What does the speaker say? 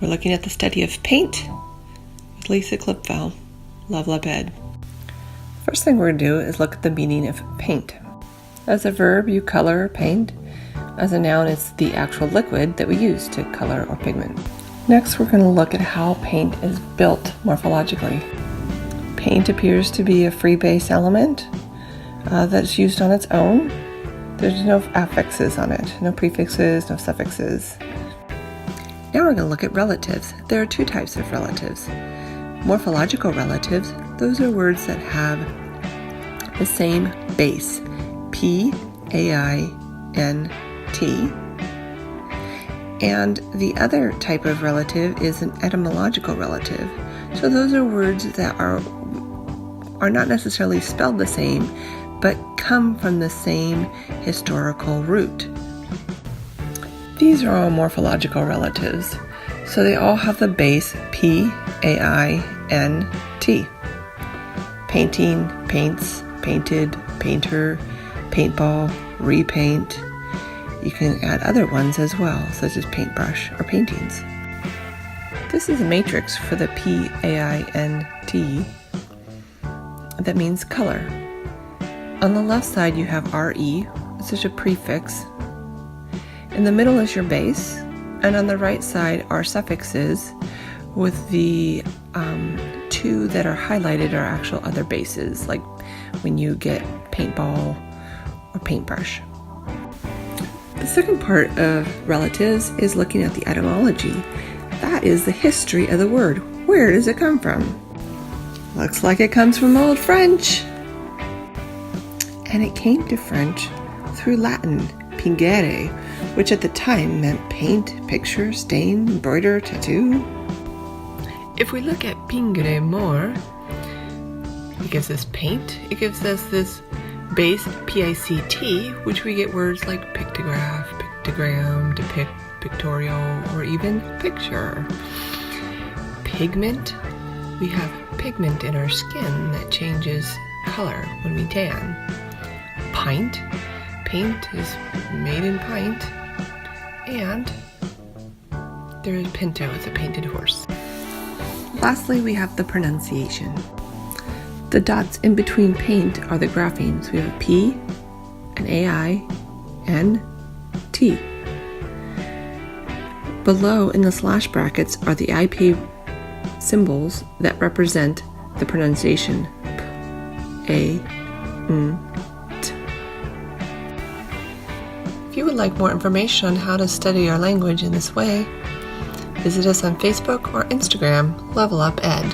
We're looking at the study of paint with Lisa Klipfel, Level Up Ed. First thing we're going to do is look at the meaning of paint. As a verb, you color or paint. As a noun, it's the actual liquid that we use to color or pigment. Next, we're going to look at how paint is built morphologically. Paint appears to be a free base element that's used on its own. There's no affixes on it, no prefixes, no suffixes. Now we're going to look at relatives. There are two types of relatives. Morphological relatives, those are words that have the same base, P, A, I, N, T. And the other type of relative is an etymological relative. So those are words that are not necessarily spelled the same, but come from the same historical root. These are all morphological relatives, so they all have the base P, A, I, N, T. Painting, paints, painted, painter, paintball, repaint. You can add other ones as well, such as paintbrush or paintings. This is a matrix for the P, A, I, N, T. That means color. On the left side you have RE, it's just a prefix. In the middle is your base, and on the right side are suffixes with the two that are highlighted are actual other bases, like when you get paintball or paintbrush. The second part of relatives is looking at the etymology. That is the history of the word. Where does it come from? Looks like it comes from Old French. And it came to French through Latin, pingere, which at the time meant paint, picture, stain, embroider, tattoo. If we look at pingere more, it gives us paint. It gives us this base, P-I-C-T, which we get words like pictograph, pictogram, depict, pictorial, or even picture. Pigment, we have pigment in our skin that changes color when we tan. Pint, paint is made in pint. And there is pinto, it's a painted horse. Lastly, we have the pronunciation. The dots in between paint are the graphemes. We have a P, an AI, N, T. Below in the slash brackets are the IP symbols that represent the pronunciation. P, A, N, T. If you would like more information on how to study our language in this way, visit us on Facebook or Instagram, Level Up Ed.